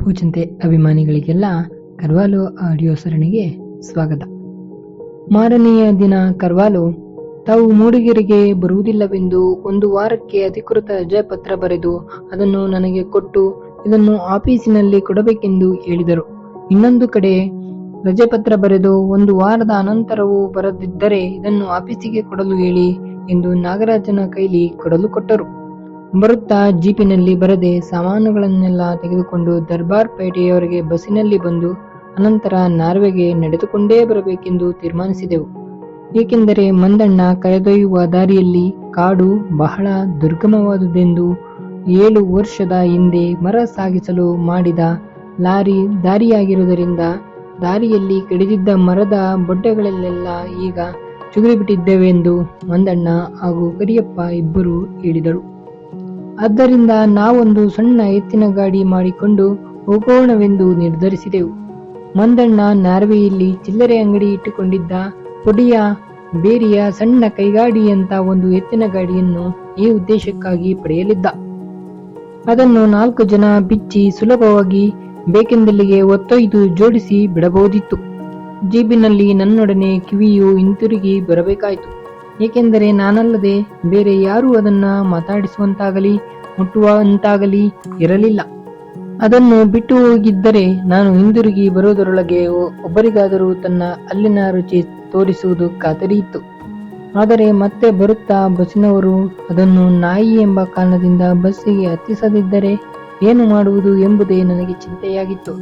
ಟಿಪ್ಪು ಚಿಂತೆ ಅಭಿಮಾನಿಗಳಿಗೆಲ್ಲ ಕರ್ವಾಲೋ ಆಡಿಯೋ ಸರಣಿಗೆ ಸ್ವಾಗತ. ಮಾರನೆಯ ದಿನ ಕರ್ವಾಲೋ ತಾವು ಮೂಡಿಗೆರೆಗೆ ಬರುವುದಿಲ್ಲವೆಂದು 1 ವಾರಕ್ಕೆ ಅಧಿಕೃತ ರಜಾಪತ್ರ ಬರೆದು ಅದನ್ನು ನನಗೆ ಕೊಟ್ಟು ಇದನ್ನು ಆಫೀಸಿನಲ್ಲಿ ಕೊಡಬೇಕೆಂದು ಹೇಳಿದರು. ಇನ್ನೊಂದು ಕಡೆ ರಜೆಪತ್ರ ಬರೆದು 1 ವಾರದ ಅನಂತರವೂ ಬರದಿದ್ದರೆ ಇದನ್ನು ಆಫೀಸಿಗೆ ಕೊಡಲು ಹೇಳಿ ಎಂದು ನಾಗರಾಜನ ಕೈಲಿ ಕೊಡಲು ಕೊಟ್ಟರು. ಬರುತ್ತಾ ಜೀಪಿನಲ್ಲಿ ಬರದೆ ಸಾಮಾನುಗಳನ್ನೆಲ್ಲ ತೆಗೆದುಕೊಂಡು ದರ್ಬಾರ್ ಪೇಟೆಯವರೆಗೆ ಬಸ್ಸಿನಲ್ಲಿ ಬಂದು ಅನಂತರ ನಾರ್ವೆಗೆ ನಡೆದುಕೊಂಡೇ ಬರಬೇಕೆಂದು ತೀರ್ಮಾನಿಸಿದೆವು. ಏಕೆಂದರೆ ಮಂದಣ್ಣ ಕರೆದೊಯ್ಯುವ ದಾರಿಯಲ್ಲಿ ಕಾಡು ಬಹಳ ದುರ್ಗಮವಾದುದೆಂದು 7 ವರ್ಷದ ಹಿಂದೆ ಮರ ಸಾಗಿಸಲು ಮಾಡಿದ ಲಾರಿ ದಾರಿಯಾಗಿರುವುದರಿಂದ ದಾರಿಯಲ್ಲಿ ಕಡಿದಿದ್ದ ಮರದ ಬೊಡ್ಡೆಗಳಲ್ಲೆಲ್ಲ ಈಗ ಚುಗುರಿಬಿಟ್ಟಿದ್ದೆವೆಂದು ಮಂದಣ್ಣ ಹಾಗೂ ಕರಿಯಪ್ಪ ಇಬ್ಬರು ಹೇಳಿದರು. ಆದ್ದರಿಂದ ನಾವೊಂದು ಸಣ್ಣ ಎತ್ತಿನ ಗಾಡಿ ಮಾಡಿಕೊಂಡು ಹೋಗೋಣವೆಂದು ನಿರ್ಧರಿಸಿದೆವು. ಮಂದಣ್ಣ ನಾರ್ವೆಯಲ್ಲಿ ಚಿಲ್ಲರೆ ಅಂಗಡಿ ಇಟ್ಟುಕೊಂಡಿದ್ದ ಪುಡಿಯ ಬೇರಿಯ ಸಣ್ಣ ಕೈಗಾಡಿಯಂತ ಒಂದು ಎತ್ತಿನ ಗಾಡಿಯನ್ನು ಈ ಉದ್ದೇಶಕ್ಕಾಗಿ ಪಡೆಯಲಿದ್ದ. ಅದನ್ನು 4 ಜನ ಬಿಚ್ಚಿ ಸುಲಭವಾಗಿ ಬೇಕೆಂದಲ್ಲಿಗೆ ಒತ್ತೊಯ್ದು ಜೋಡಿಸಿ ಬಿಡಬಹುದಿತ್ತು. ಜೀಬಿನಲ್ಲಿ ನನ್ನೊಡನೆ ಕಿವಿಯು ಹಿಂತಿರುಗಿ ಬರಬೇಕಾಯಿತು. ಏಕೆಂದರೆ ನಾನಲ್ಲದೆ ಬೇರೆ ಯಾರೂ ಅದನ್ನ ಮಾತಾಡಿಸುವಂತಾಗಲಿ ಮುಟ್ಟುವಂತಾಗಲಿ ಇರಲಿಲ್ಲ. ಅದನ್ನು ಬಿಟ್ಟು ಹೋಗಿದ್ದರೆ ನಾನು ಹಿಂದಿರುಗಿ ಬರುವುದರೊಳಗೆ ಒಬ್ಬರಿಗಾದರೂ ತನ್ನ ಅಲ್ಲಿನ ರುಚಿ ತೋರಿಸುವುದು ಖಾತರಿಯಿತ್ತು. ಆದರೆ ಮತ್ತೆ ಬರುತ್ತಾ ಬಸ್ಸಿನವರು ಅದನ್ನು ನಾಯಿ ಎಂಬ ಕಾರಣದಿಂದ ಬಸ್ಸಿಗೆ ಹತ್ತಿಸದಿದ್ದರೆ ಏನು ಮಾಡುವುದು ಎಂಬುದೇ ನನಗೆ ಚಿಂತೆಯಾಗಿತ್ತು.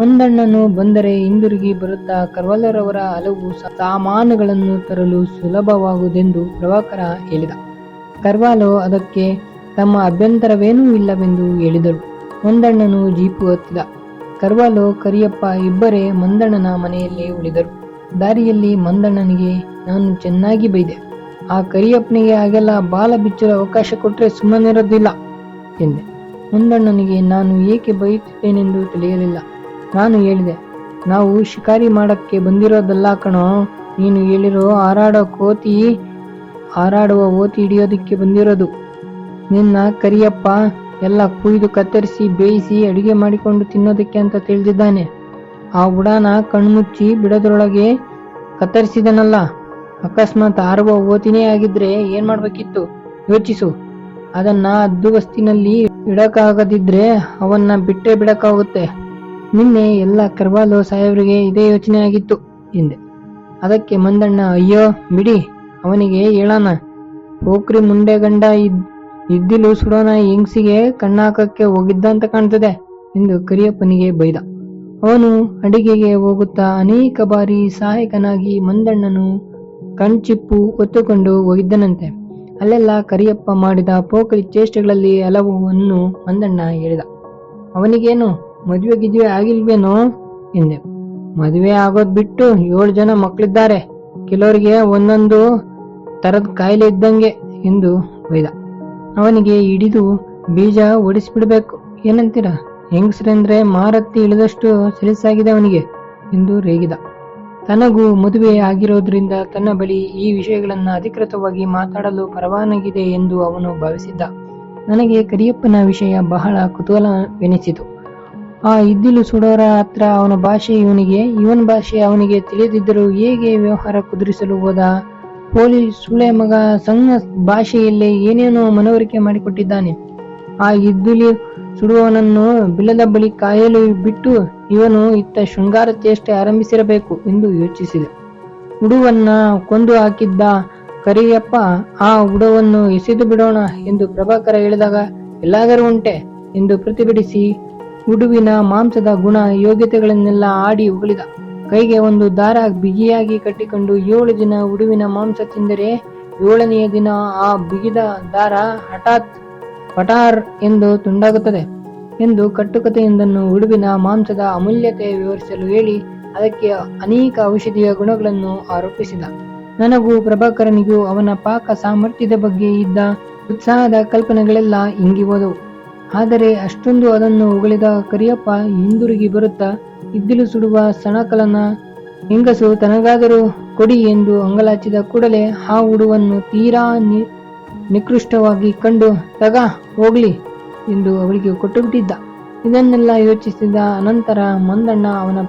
ಮಂದಣ್ಣನು ಬಂದರೆ ಹಿಂದಿರುಗಿ ಬರುತ್ತಾ ಕರ್ವಾಲೋರವರ ಹಲವು ಸಾಮಾನುಗಳನ್ನು ತರಲು ಸುಲಭವಾಗುವುದೆಂದು ಪ್ರಭಾಕರ ಹೇಳಿದ. ಕರ್ವಾಲೋ ಅದಕ್ಕೆ ತಮ್ಮ ಅಭ್ಯಂತರವೇನೂ ಇಲ್ಲವೆಂದು ಹೇಳಿದರು. ಮಂದಣ್ಣನು ಜೀಪು ಹತ್ತಿದ. ಕರ್ವಾಲೋ ಕರಿಯಪ್ಪ ಇಬ್ಬರೇ ಮಂದಣ್ಣನ ಮನೆಯಲ್ಲಿ ಉಳಿದರು. ದಾರಿಯಲ್ಲಿ ಮಂದಣ್ಣನಿಗೆ ನಾನು ಚೆನ್ನಾಗಿ ಬೈದೆ. ಆ ಕರಿಯಪ್ಪನಿಗೆ ಹಾಗೆಲ್ಲ ಬಾಲ ಬಿಚ್ಚಲು ಅವಕಾಶ ಕೊಟ್ಟರೆ ಸುಮ್ಮನಿರೋದಿಲ್ಲ ಎಂದೆ. ಮಂದಣ್ಣನಿಗೆ ನಾನು ಏಕೆ ಬೈಯುತ್ತಿದ್ದೇನೆಂದು ತಿಳಿಯಲಿಲ್ಲ. ನಾನು ಹೇಳಿದೆ, ನಾವು ಶಿಕಾರಿ ಮಾಡಕ್ಕೆ ಬಂದಿರೋದಲ್ಲ ಕಣೋ, ನೀನು ಹೇಳಿರೋ ಹಾರಾಡುವ ಓತಿ ಹಿಡಿಯೋದಕ್ಕೆ ಬಂದಿರೋದು. ನಿನ್ನ ಕರಿಯಪ್ಪ ಎಲ್ಲ ಕುಯ್ದು ಕತ್ತರಿಸಿ ಬೇಯಿಸಿ ಅಡಿಗೆ ಮಾಡಿಕೊಂಡು ತಿನ್ನೋದಕ್ಕೆ ಅಂತ ತಿಳಿದಿದ್ದಾನೆ. ಆ ಉಡಾನ ಕಣ್ಮುಚ್ಚಿ ಬಿಡೋದ್ರೊಳಗೆ ಕತ್ತರಿಸಿದನಲ್ಲ. ಅಕಸ್ಮಾತ್ ಹಾರುವ ಓತಿನೇ ಆಗಿದ್ರೆ ಏನ್ ಮಾಡ್ಬೇಕಿತ್ತು ಯೋಚಿಸು. ಅದನ್ನ ಹದ್ದುಬಸ್ತಿನಲ್ಲಿ ಇಡಕ್ಕಾಗದಿದ್ರೆ ಅವನ್ನ ಬಿಟ್ಟೇ ಬಿಡಕ್ಕಾಗುತ್ತೆ. ನಿನ್ನೆ ಎಲ್ಲ ಕರ್ವಾಲೋ ಸಾಹೇಬ್ರಿಗೆ ಇದೇ ಯೋಚನೆ ಆಗಿತ್ತು ಎಂದೆ. ಅದಕ್ಕೆ ಮಂದಣ್ಣ, ಅಯ್ಯೋ ಬಿಡಿ, ಅವನಿಗೆ ಹೇಳೋಣ, ಪೋಖ್ರಿ ಮುಂಡೆ ಗಂಡ ಇದ್ದಿಲು ಸುಡೋನ ಹೆಂಗ್ಸಿಗೆ ಕಣ್ಣಾಕಕ್ಕೆ ಹೋಗಿದ್ದ ಅಂತ ಕಾಣ್ತದೆ ಎಂದು ಕರಿಯಪ್ಪನಿಗೆ ಬೈದ. ಅವನು ಅಡಿಗೆಗೆ ಹೋಗುತ್ತಾ ಅನೇಕ ಬಾರಿ ಸಹಾಯಕನಾಗಿ ಮಂದಣ್ಣನು ಕಣ್ಚಿಪ್ಪು ಹೊತ್ತುಕೊಂಡು ಹೋಗಿದ್ದನಂತೆ. ಅಲ್ಲೆಲ್ಲ ಕರಿಯಪ್ಪ ಮಾಡಿದ ಪೋಖ್ರಿ ಚೇಷ್ಟೆಗಳಲ್ಲಿ ಹಲವನ್ನು ಮಂದಣ್ಣ ಹೇಳಿದ. ಅವನಿಗೇನು ಮದುವೆ ಗಿದ್ವೆ ಆಗಿಲ್ವೇನೋ ಎಂದೆ. ಮದುವೆ ಆಗೋದ್ ಬಿಟ್ಟು 7 ಜನ ಮಕ್ಕಳಿದ್ದಾರೆ, ಕೆಲವರಿಗೆ ಒಂದೊಂದು ತರದ ಕಾಯಿಲೆ ಇದ್ದಂಗೆ ಎಂದು ಬೈದ. ಅವನಿಗೆ ಹಿಡಿದು ಬೀಜ ಓಡಿಸ್ಬಿಡ್ಬೇಕು, ಏನಂತೀರ? ಹೆಂಗಸ್ರಂದ್ರೆ ಮಾರತ್ತಿ ಇಳಿದಷ್ಟು ಸಲೀಸಾಗಿದೆ ಅವನಿಗೆ ಎಂದು ರೇಗಿದ. ತನಗೂ ಮದುವೆ ಆಗಿರೋದ್ರಿಂದ ತನ್ನ ಬಳಿ ಈ ವಿಷಯಗಳನ್ನ ಅಧಿಕೃತವಾಗಿ ಮಾತಾಡಲು ಪರವಾನಗಿದೆ ಎಂದು ಅವನು ಭಾವಿಸಿದ್ದ. ನನಗೆ ಕರಿಯಪ್ಪನ ವಿಷಯ ಬಹಳ ಕುತೂಹಲವೆನಿಸಿತು. ಆ ಇದ್ದಿಲು ಸುಡೋರ ಹತ್ರ ಅವನ ಭಾಷೆ ಇವನಿಗೆ, ಇವನ್ ಭಾಷೆ ಅವನಿಗೆ ತಿಳಿದಿದ್ದರೂ ಹೇಗೆ ವ್ಯವಹಾರ ಕುದುರಿಸಲು ಹೋದ? ಪೊಲೀಸ್ ಸುಳೆ ಮಗ ಸಣ್ಣ ಭಾಷೆಯಲ್ಲೇ ಏನೇನೋ ಮನವರಿಕೆ ಮಾಡಿಕೊಟ್ಟಿದ್ದಾನೆ. ಆ ಇದ್ದಿಲು ಸುಡುವವನನ್ನು ಬಿಲದ ಬಳಿ ಕಾಯಲು ಬಿಟ್ಟು ಇವನು ಇತ್ತ ಶೃಂಗಾರ ಚೇಷ್ಟೆ ಆರಂಭಿಸಿರಬೇಕು ಎಂದು ಯೋಚಿಸಿದೆ. ಉಡುವನ್ನ ಕೊಂದು ಹಾಕಿದ್ದ ಕರಿಯಪ್ಪ ಆ ಉಡವನ್ನು ಎಸೆದು ಬಿಡೋಣ ಎಂದು ಪ್ರಭಾಕರ ಹೇಳಿದಾಗ ಎಲ್ಲಾದರೂ ಉಂಟೆ ಎಂದು ಪ್ರತಿಭಟಿಸಿ ಉಡುವಿನ ಮಾಂಸದ ಗುಣ ಯೋಗ್ಯತೆಗಳನ್ನೆಲ್ಲ ಆಡಿ ಉಗುಳಿದ. ಕೈಗೆ ಒಂದು ದಾರ ಬಿಗಿಯಾಗಿ ಕಟ್ಟಿಕೊಂಡು 7 ದಿನ ಉಡುವಿನ ಮಾಂಸ ತಿಂದರೆ 7ನೆಯ ದಿನ ಆ ಬಿಗಿದ ದಾರ ಹಠಾತ್ ಪಟಾರ್ ಎಂದು ತುಂಡಾಗುತ್ತದೆ ಎಂದು ಕಟ್ಟುಕತೆಯೊಂದನ್ನು ಉಡುವಿನ ಮಾಂಸದ ಅಮೂಲ್ಯತೆ ವಿವರಿಸಲು ಹೇಳಿ ಅದಕ್ಕೆ ಅನೇಕ ಔಷಧೀಯ ಗುಣಗಳನ್ನು ಆರೋಪಿಸಿದ. ನನಗೂ ಪ್ರಭಾಕರನಿಗೂ ಅವನ ಪಾಕ ಸಾಮರ್ಥ್ಯದ ಬಗ್ಗೆ ಇದ್ದ ಉತ್ಸಾಹದ ಕಲ್ಪನೆಗಳೆಲ್ಲ ಇಂಗಿ ಹೋದವು. ಆದರೆ ಅಷ್ಟೊಂದು ಅದನ್ನು ಉಗಳಿದ ಕರಿಯಪ್ಪ ಹಿಂದಿರುಗಿ ಬರುತ್ತಾ ಇದ್ದಿಲು ಸುಡುವ ಸಣಕಲನ ಹೆಂಗಸು ತನಗಾದರೂ ಕೊಡಿ ಎಂದು ಅಂಗಲಾಚಿದ ಕೂಡಲೇ ಆ ಉಡುವನ್ನು ತೀರಾ ನಿಕೃಷ್ಟವಾಗಿ ಕಂಡು ತಗ ಹೋಗ್ಲಿ ಎಂದು ಅವಳಿಗೆ ಕೊಟ್ಟು ಬಿಟ್ಟಿದ್ದ. ಇದನ್ನೆಲ್ಲ ಯೋಚಿಸಿದ ಅನಂತರ ಮಂದಣ್ಣ ಅವನ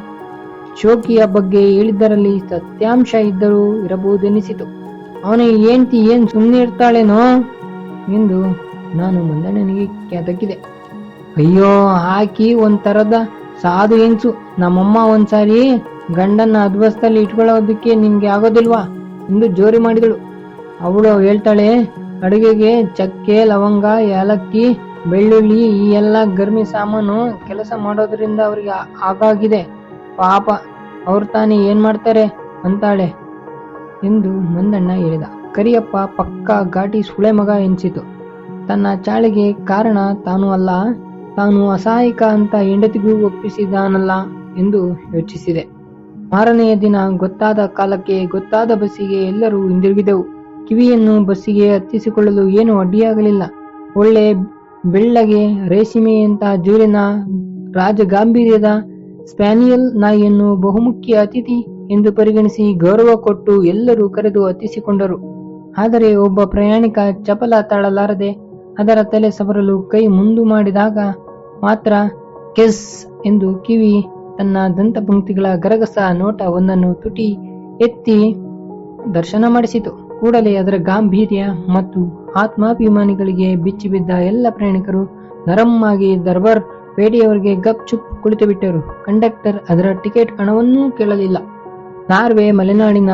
ಶೋಕಿಯ ಬಗ್ಗೆ ಹೇಳಿದ್ದರಲ್ಲಿ ಸತ್ಯಾಂಶ ಇದ್ದರೂ ಇರಬಹುದೆನಿಸಿತು. ಅವನ ಹೆಂಡ್ತಿ ಏನ್ ಸುಮ್ಮನೆ ಇರ್ತಾಳೇನೋ ಎಂದು ನಾನು ಮಂದಣ್ಣನಿಗೆ ಕೆದಕಿದೆ. ಅಯ್ಯೋ, ಹಾಕಿ ಒಂಥರದ ಸಾಧು ಹೆಂಗ್ಸು. ನಮ್ಮಮ್ಮ ಒಂದ್ಸಾರಿ ಗಂಡನ್ನ ಅದ್ವಸ್ತಲ್ಲಿ ಇಟ್ಕೊಳ್ಳೋದಕ್ಕೆ ನಿನ್ಗೆ ಆಗೋದಿಲ್ವಾ ಎಂದು ಜೋರಿ ಮಾಡಿದಳು. ಅವಳು ಹೇಳ್ತಾಳೆ, ಅಡುಗೆಗೆ ಚಕ್ಕೆ, ಲವಂಗ, ಏಲಕ್ಕಿ, ಬೆಳ್ಳುಳ್ಳಿ ಈ ಎಲ್ಲ ಗರ್ಮಿ ಸಾಮಾನು ಕೆಲಸ ಮಾಡೋದ್ರಿಂದ ಅವ್ರಿಗೆ ಆಗಾಗಿದೆ. ಪಾಪ ಅವ್ರು ತಾನೇ ಏನ್ ಮಾಡ್ತಾರೆ ಅಂತಾಳೆ ಎಂದು ಮಂದಣ್ಣ ಹೇಳಿದ. ಕರಿಯಪ್ಪ ಪಕ್ಕ ಘಾಟಿ ಸುಳೆ ಮಗ ಎನಿಸಿತು. ತನ್ನ ಚಾಳಿಗೆ ಕಾರಣ ತಾನು ಅಲ್ಲ, ತಾನು ಅಸಹಾಯಕ ಅಂತ ಹೆಂಡತಿಗೂ ಒಪ್ಪಿಸಿದಾನಲ್ಲ ಎಂದು ಯೋಚಿಸಿದೆ. ಮಾರನೆಯ ದಿನ ಗೊತ್ತಾದ ಕಾಲಕ್ಕೆ ಗೊತ್ತಾದ ಬಸ್ಸಿಗೆ ಎಲ್ಲರೂ ಹಿಂದಿರುಗಿದೆವು. ಕಿವಿಯನ್ನು ಬಸ್ಸಿಗೆ ಹತ್ತಿಸಿಕೊಳ್ಳಲು ಏನೂ ಅಡ್ಡಿಯಾಗಲಿಲ್ಲ. ಒಳ್ಳೆ ಬೆಳ್ಳಗೆ ರೇಷ್ಮೆಯಂತ ಜೂರಿನ ರಾಜಗಾಂಭೀರ್ಯದ ಸ್ಪ್ಯಾನಿಯಲ್ ನಾಯಿಯನ್ನು ಬಹುಮುಖ್ಯ ಅತಿಥಿ ಎಂದು ಪರಿಗಣಿಸಿ ಗೌರವ ಕೊಟ್ಟು ಎಲ್ಲರೂ ಕರೆದು ಹತ್ತಿಸಿಕೊಂಡರು. ಆದರೆ ಒಬ್ಬ ಪ್ರಯಾಣಿಕ ಚಪಲ ತಾಳಲಾರದೆ ಅದರ ತಲೆ ಸವರಲು ಕೈ ಮುಂದು ಮಾಡಿದಾಗ ಮಾತ್ರ ಕೆಸ್ ಎಂದು ಕಿವಿ ತನ್ನ ದಂತಪಂಕ್ತಿಗಳ ಗರಗಸ ನೋಟ ಒಂದನ್ನು ತುಟಿ ಎತ್ತಿ ದರ್ಶನ ಮಾಡಿಸಿತು. ಕೂಡಲೇ ಅದರ ಗಾಂಭೀರ್ಯ ಮತ್ತು ಆತ್ಮಾಭಿಮಾನಿಗಳಿಗೆ ಬಿಚ್ಚಿಬಿದ್ದ ಎಲ್ಲ ಪ್ರಯಾಣಿಕರು ನರಮ್ಮಾಗಿ ದರ್ಬಾರ್ ಪೇಟೆಯವರಿಗೆ ಗಪ್ ಚುಪ್ ಕುಳಿತು ಬಿಟ್ಟರು. ಕಂಡಕ್ಟರ್ ಅದರ ಟಿಕೆಟ್ ಹಣವನ್ನೂ ಕೇಳಲಿಲ್ಲ. ನಾರ್ವೆ ಮಲೆನಾಡಿನ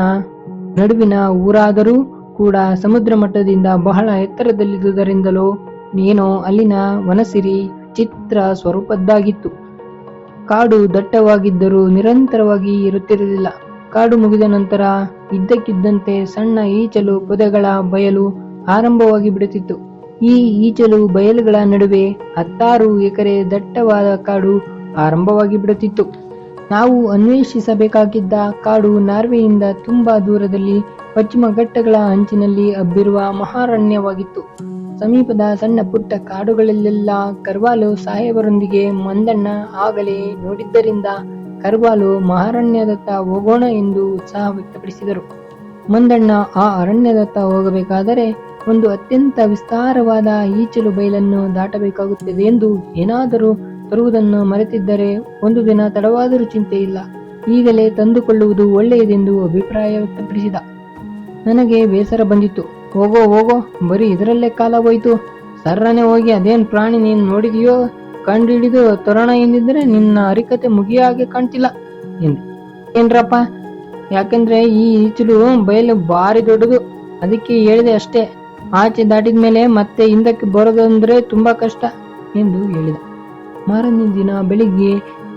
ನಡುವಿನ ಊರಾದರೂ ಕೂಡ ಸಮುದ್ರ ಮಟ್ಟದಿಂದ ಬಹಳ ಎತ್ತರದಲ್ಲಿದ್ದುದರಿಂದಲೋ ಏನೋ ಅಲ್ಲಿನ ವನಸಿರಿ ಚಿತ್ರ ಸ್ವರೂಪದ್ದಾಗಿತ್ತು. ಕಾಡು ದಟ್ಟವಾಗಿದ್ದರೂ ನಿರಂತರವಾಗಿ ಇರುತ್ತಿರಲಿಲ್ಲ. ಕಾಡು ಮುಗಿದ ನಂತರ ಇದ್ದಕ್ಕಿದ್ದಂತೆ ಸಣ್ಣ ಈಚಲು ಪೊದೆಗಳ ಬಯಲು ಆರಂಭವಾಗಿ ಬಿಡುತ್ತಿತ್ತು. ಈ ಈಚಲು ಬಯಲುಗಳ ನಡುವೆ 10 ಎಕರೆ ದಟ್ಟವಾದ ಕಾಡು ಆರಂಭವಾಗಿ ಬಿಡುತ್ತಿತ್ತು. ನಾವು ಅನ್ವೇಷಿಸಬೇಕಾಗಿದ್ದ ಕಾಡು ನಾರ್ವೆಯಿಂದ ತುಂಬಾ ದೂರದಲ್ಲಿ ಪಶ್ಚಿಮ ಘಟ್ಟಗಳ ಅಂಚಿನಲ್ಲಿ ಹಬ್ಬಿರುವ ಮಹಾರಣ್ಯವಾಗಿತ್ತು. ಸಮೀಪದ ಸಣ್ಣ ಪುಟ್ಟ ಕಾಡುಗಳಲ್ಲೆಲ್ಲ ಕರ್ವಾಲೋ ಸಾಹೇಬರೊಂದಿಗೆ ಮಂದಣ್ಣ ಆಗಲೇ ನೋಡಿದ್ದರಿಂದ ಕರ್ವಾಲೋ ಮಹಾರಣ್ಯದತ್ತ ಹೋಗೋಣ ಎಂದು ಉತ್ಸಾಹ ವ್ಯಕ್ತಪಡಿಸಿದರು. ಮಂದಣ್ಣ ಆ ಅರಣ್ಯದತ್ತ ಹೋಗಬೇಕಾದರೆ ಒಂದು ಅತ್ಯಂತ ವಿಸ್ತಾರವಾದ ಈಚಲು ಬಯಲನ್ನು ದಾಟಬೇಕಾಗುತ್ತದೆ ಎಂದು ಏನಾದರೂ ತರುವುದನ್ನು ಮರೆತಿದ್ದರೆ ಒಂದು ದಿನ ತಡವಾದರೂ ಚಿಂತೆ ಇಲ್ಲ, ಈಗಲೇ ತಂದುಕೊಳ್ಳುವುದು ಒಳ್ಳೆಯದೆಂದು ಅಭಿಪ್ರಾಯ ವ್ಯಕ್ತಪಡಿಸಿದ. ನನಗೆ ಬೇಸರ ಬಂದಿತ್ತು. ಹೋಗೋ ಹೋಗೋ, ಬರೀ ಇದರಲ್ಲೇ ಕಾಲ ಹೋಯ್ತು. ಸರ್ರನೆ ಹೋಗಿ ಅದೇನ್ ಪ್ರಾಣಿ ನೀನು ನೋಡಿದೆಯೋ ಕಂಡುಹಿಡಿದು ತರೋಣ ಎಂದಿದ್ರೆ ನಿನ್ನ ಹರಿಕತೆ ಮುಗಿಯ ಹಾಗೆ ಕಾಣ್ತಿಲ್ಲ ಎಂದೆ. ಏನ್ರಪ್ಪ? ಯಾಕೆಂದ್ರೆ ಈ ಈಚಲು ಬಯಲು ಭಾರಿ ದೊಡ್ಡದು, ಅದಕ್ಕೆ ಹೇಳಿದೆ ಅಷ್ಟೇ. ಆಚೆ ದಾಟಿದ ಮೇಲೆ ಮತ್ತೆ ಹಿಂದಕ್ಕೆ ಬರೋದಂದ್ರೆ ತುಂಬಾ ಕಷ್ಟ ಎಂದು ಹೇಳಿದ. ಮಾರನೇ ದಿನ ಬೆಳಿಗ್ಗೆ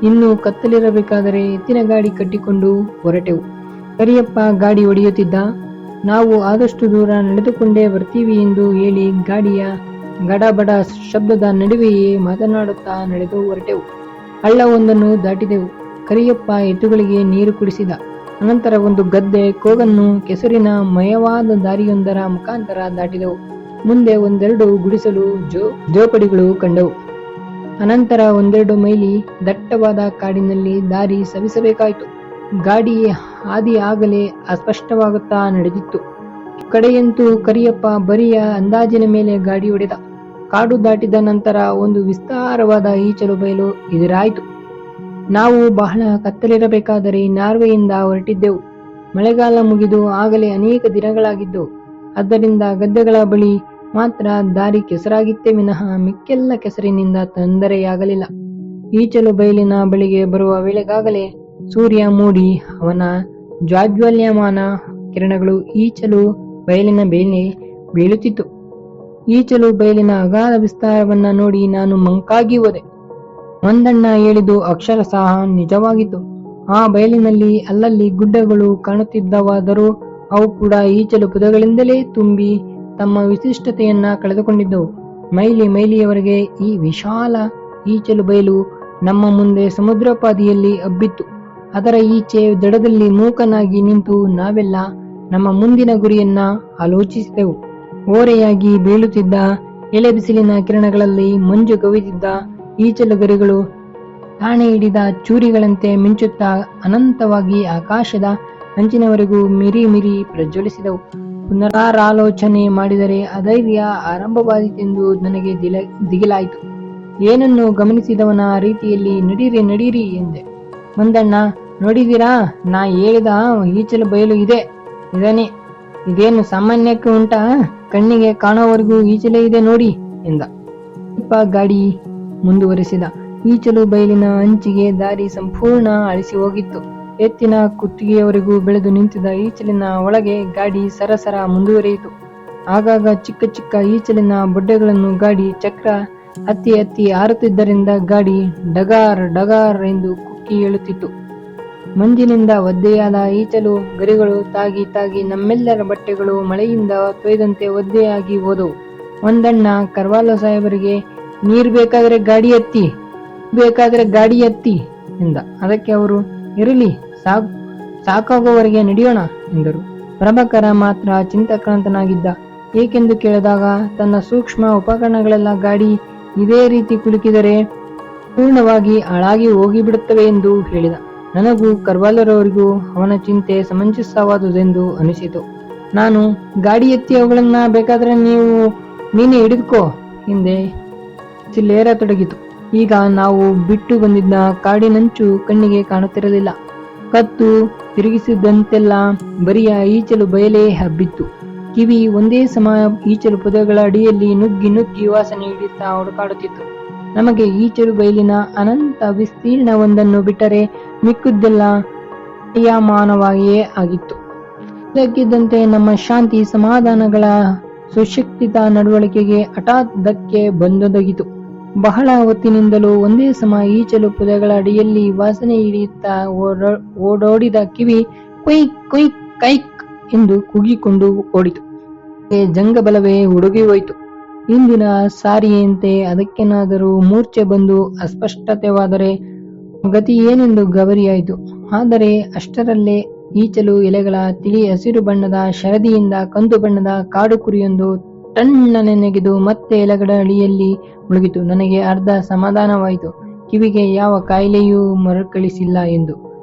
ಇನ್ನೂ ಕತ್ತಲಿರಬೇಕಾದರೆ ಎತ್ತಿನ ಗಾಡಿ ಕಟ್ಟಿಕೊಂಡು ಹೊರಟೆವು. ಕರಿಯಪ್ಪ ಗಾಡಿ ಹೊಡೆಯುತ್ತಿದ್ದ. ನಾವು ಆದಷ್ಟು ದೂರ ನಡೆದುಕೊಂಡೇ ಬರ್ತೀವಿ ಎಂದು ಹೇಳಿ ಗಾಡಿಯ ಗಡಬಡ ಶಬ್ದದ ನಡುವೆಯೇ ಮಾತನಾಡುತ್ತಾ ನಡೆದು ಹೊರಟೆವು. ಹಳ್ಳವೊಂದನ್ನು ದಾಟಿದೆವು. ಕರಿಯಪ್ಪ ಎತ್ತುಗಳಿಗೆ ನೀರು ಕುಡಿಸಿದ. ಅನಂತರ ಒಂದು ಗದ್ದೆ ಕೋಗನ್ನು ಕೆಸರಿನ ಮಯವಾದ ದಾರಿಯೊಂದರ ಮುಖಾಂತರ ದಾಟಿದೆವು. ಮುಂದೆ ಒಂದೆರಡು ಗುಡಿಸಲು ಜೋಪಡಿಗಳು ಕಂಡವು. ಅನಂತರ ಒಂದೆರಡು ಮೈಲಿ ದಟ್ಟವಾದ ಕಾಡಿನಲ್ಲಿ ದಾರಿ ಸವಿಸಬೇಕಾಯಿತು. ಗಾಡಿ ಹಾದಿ ಆಗಲೇ ಅಸ್ಪಷ್ಟವಾಗುತ್ತಾ ನಡೆದಿತ್ತು. ಕಡೆಯಂತೂ ಕರಿಯಪ್ಪ ಬರಿಯ ಅಂದಾಜಿನ ಮೇಲೆ ಗಾಡಿ ಹೊಡೆದ. ಕಾಡು ದಾಟಿದ ನಂತರ ಒಂದು ವಿಸ್ತಾರವಾದ ಈಚಲು ಬಯಲು ಎದುರಾಯಿತು. ನಾವು ಬಹಳ ಕತ್ತಲಿರಬೇಕಾದರೆ ನಾರ್ವೆಯಿಂದ ಹೊರಟಿದ್ದೆವು. ಮಳೆಗಾಲ ಮುಗಿದು ಆಗಲೇ ಅನೇಕ ದಿನಗಳಾಗಿದ್ದವು. ಆದ್ದರಿಂದ ಗದ್ದೆಗಳ ಬಳಿ ಮಾತ್ರ ದಾರಿ ಕೆಸರಾಗಿತ್ತೇ ವಿನಃ ಮಿಕ್ಕೆಲ್ಲ ಕೆಸರಿನಿಂದ ತೊಂದರೆಯಾಗಲಿಲ್ಲ. ಈಚಲು ಬಯಲಿನ ಬಳಿಗೆ ಬರುವ ವೇಳೆಗಾಗಲೇ ಸೂರ್ಯ ಮೂಡಿ ಅವನ ಜ್ವಾಜ್ವಲ್ಯಮಾನ ಕಿರಣಗಳು ಈಚಲು ಬಯಲಿನ ಮೇಲೆ ಬೀಳುತ್ತಿತ್ತು. ಈಚಲು ಬಯಲಿನ ಅಗಾಧ ವಿಸ್ತಾರವನ್ನ ನೋಡಿ ನಾನು ಮಂಕಾಗಿ ಹೋದೆ. ಮಂದಣ್ಣ ಹೇಳಿದ್ದು ಅಕ್ಷರಶಃ ನಿಜವಾಗಿತ್ತು. ಆ ಬಯಲಿನಲ್ಲಿ ಅಲ್ಲಲ್ಲಿ ಗುಡ್ಡಗಳು ಕಾಣುತ್ತಿದ್ದವಾದರೂ ಅವು ಕೂಡ ಈಚಲು ಪೊದೆಗಳಿಂದಲೇ ತುಂಬಿ ತಮ್ಮ ವಿಶಿಷ್ಟತೆಯನ್ನ ಕಳೆದುಕೊಂಡಿದ್ದವು. ಮೈಲಿಯವರೆಗೆ ಈ ವಿಶಾಲ ಈಚಲು ಬಯಲು ನಮ್ಮ ಮುಂದೆ ಸಮುದ್ರೋಪಾದಿಯಲ್ಲಿ ಹಬ್ಬಿತ್ತು. ಅದರ ಈಚೆ ದಡದಲ್ಲಿ ಮೂಕನಾಗಿ ನಿಂತು ನಾವೆಲ್ಲ ನಮ್ಮ ಮುಂದಿನ ಗುರಿಯನ್ನ ಆಲೋಚಿಸಿದೆವು. ಓರೆಯಾಗಿ ಬೀಳುತ್ತಿದ್ದ ಎಳೆ ಬಿಸಿಲಿನ ಕಿರಣಗಳಲ್ಲಿ ಮಂಜು ಕವಿದಿದ್ದ ಈಚಲು ಗರಿಗಳು ತಾಣೆ ಹಿಡಿದ ಚೂರಿಗಳಂತೆ ಮಿಂಚುತ್ತಾ ಅನಂತವಾಗಿ ಆಕಾಶದ ಅಂಚಿನವರೆಗೂ ಮಿರಿ ಪ್ರಜ್ವಲಿಸಿದವು. ಪುನರಾಲೋಚನೆ ಮಾಡಿದರೆ ಅಧೈರ್ಯ ಆರಂಭವಾದೀತೆಂದು ನನಗೆ ದಿಗಿಲಾಯಿತು. ಏನನ್ನು ಗಮನಿಸಿದವನ ರೀತಿಯಲ್ಲಿ ನಡೀರಿ ನಡೀರಿ ಎಂದೆ. ಮಂದಣ್ಣ, ನೋಡಿದೀರಾ, ನಾ ಹೇಳಿದ ಈಚಲು ಬಯಲು ಇದನೇ, ಇದೇನು ಸಾಮಾನ್ಯಕ್ಕೆ ಉಂಟಾ? ಕಣ್ಣಿಗೆ ಕಾಣೋವರೆಗೂ ಈಚಲೇ ಇದೆ ನೋಡಿ ಎಂದ. ಗಾಡಿ ಮುಂದುವರೆಸಿದ. ಈಚಲು ಬಯಲಿನ ಅಂಚಿಗೆ ದಾರಿ ಸಂಪೂರ್ಣ ಅಳಿಸಿ ಹೋಗಿತ್ತು. ಎತ್ತಿನ ಕುತ್ತಿಗೆಯವರೆಗೂ ಬೆಳೆದು ನಿಂತಿದ್ದ ಈಚಲಿನ ಒಳಗೆ ಗಾಡಿ ಸರಸರ ಮುಂದುವರಿಯಿತು. ಆಗಾಗ ಚಿಕ್ಕ ಚಿಕ್ಕ ಈಚಲಿನ ಬೊಡ್ಡೆಗಳನ್ನು ಗಾಡಿ ಚಕ್ರ ಹತ್ತಿ ಹತ್ತಿ ಹಾರುತ್ತಿದ್ದರಿಂದ ಗಾಡಿ ಡಗಾರ್ ಡಗಾರ್ ಎಂದು ಕುಕ್ಕಿ ಹೇಳುತ್ತಿತ್ತು. ಮಂಜಿನಿಂದ ಒದ್ದೆಯಾದ ಈಚಲು ಗರಿಗಳು ತಾಗಿ ತಾಗಿ ನಮ್ಮೆಲ್ಲರ ಬಟ್ಟೆಗಳು ಮಳೆಯಿಂದ ತೊಯ್ದಂತೆ ಒದ್ದೆಯಾಗಿ ಹೋದವು. ಒಂದಣ್ಣ ಕರ್ವಾಲೋ ಸಾಹೇಬರಿಗೆ, ನೀರು ಬೇಕಾದ್ರೆ ಗಾಡಿ ಎತ್ತಿ ಎಂದ. ಅದಕ್ಕೆ ಅವರು, ಇರಲಿ, ಸಾಕಾಗುವವರೆಗೆ ನಡೆಯೋಣ ಎಂದರು. ಪ್ರಭಾಕರ ಮಾತ್ರ ಚಿಂತಾಕ್ರಾಂತನಾಗಿದ್ದ. ಏಕೆಂದು ಕೇಳಿದಾಗ, ತನ್ನ ಸೂಕ್ಷ್ಮ ಉಪಕರಣಗಳೆಲ್ಲ ಗಾಡಿ ಇದೇ ರೀತಿ ಕುಲುಕಿದರೆ ಪೂರ್ಣವಾಗಿ ಹಾಳಾಗಿ ಹೋಗಿಬಿಡುತ್ತವೆ ಎಂದು ಹೇಳಿದ. ನನಗೂ ಕರ್ವಾಲರವರಿಗೂ ಅವನ ಚಿಂತೆ ಸಮಂಜಸವಾದುದೆಂದು ಅನಿಸಿತು. ನಾನು, ಗಾಡಿ ಎತ್ತಿ ಅವುಗಳನ್ನ ಬೇಕಾದ್ರೆ ನೀನೇ ಹಿಡಿದುಕೋ ಹಿಂದೆ ಸಿಲ್ಲೇರತೊಡಗಿತು. ಈಗ ನಾವು ಬಿಟ್ಟು ಬಂದಿದ್ದ ಕಾಡಿನಂಚು ಕಣ್ಣಿಗೆ ಕಾಣುತ್ತಿರಲಿಲ್ಲ. ಕತ್ತು ತಿರುಗಿಸಿದಂತೆಲ್ಲ ಬರಿಯ ಈಚಲು ಬಯಲೇ ಹಬ್ಬಿತ್ತು. ಕಿವಿ ಒಂದೇ ಸಮ ಈಚಲು ಪೊದೆಗಳ ಅಡಿಯಲ್ಲಿ ನುಗ್ಗಿ ನುಗ್ಗಿ ವಾಸನೆ ಹಿಡಿಯುತ್ತಾ ಹುಡುಕಾಡುತ್ತಿತ್ತು. ನಮಗೆ ಈಚಲು ಬಯಲಿನ ಅನಂತ ವಿಸ್ತೀರ್ಣವೊಂದನ್ನು ಬಿಟ್ಟರೆ ಮಿಕ್ಕುದೆಲ್ಲ ಕ್ರಿಯಾಮಾನವಾಗಿಯೇ ಆಗಿತ್ತು. ಇದಕ್ಕಿದ್ದಂತೆ ನಮ್ಮ ಶಾಂತಿ ಸಮಾಧಾನಗಳ ಸುಶಿಕ್ಷಿತ ನಡವಳಿಕೆಗೆ ಹಠಾತ್ ಧಕ್ಕೆ ಬಂದೊದಗಿತು. ಬಹಳ ಹೊತ್ತಿನಿಂದಲೂ ಒಂದೇ ಸಮ ಈಚಲು ಪೊದೆಗಳ ಅಡಿಯಲ್ಲಿ ವಾಸನೆ ಹಿಡಿಯುತ್ತಾ ಓಡೋಡಿದ ಕಿವಿ ಕುಯ್ಕ್ ಕುಯ್ಕ್ ಕೈಕ್ ಎಂದು ಕೂಗಿಕೊಂಡು ಓಡಿತು. ಜಂಗಬಲವೇ ಹುಡುಗಿ ಹೋಯಿತು. ಇಂದಿನ ಸಾರಿಯಂತೆ ಅದಕ್ಕೇನಾದರೂ ಮೂರ್ಛೆ ಬಂದು ಅಸ್ಪಷ್ಟತೆವಾದರೆ ಗತಿ ಏನೆಂದು ಗಾಬರಿಯಾಯಿತು. ಆದರೆ ಅಷ್ಟರಲ್ಲೇ ಈಚಲು ಎಲೆಗಳ ತಿಳಿ ಹಸಿರು ಬಣ್ಣದ ಶರದಿಯಿಂದ ಕಂದು ಬಣ್ಣದ ಕಾಡು ಕುರಿಯೊಂದು ಟಣ್ಣನೆ ನೆಗೆದು ಮತ್ತೆ ಎಲೆಗಳ ಅಡಿಯಲ್ಲಿ ಮುಳುಗಿತು. ನನಗೆ ಅರ್ಧ ಸಮಾಧಾನವಾಯಿತು, ಕಿವಿಗೆ ಯಾವ ಕಾಯಿಲೆಯೂ ಮರುಕಳಿಸಿಲ್ಲ ಎಂದು.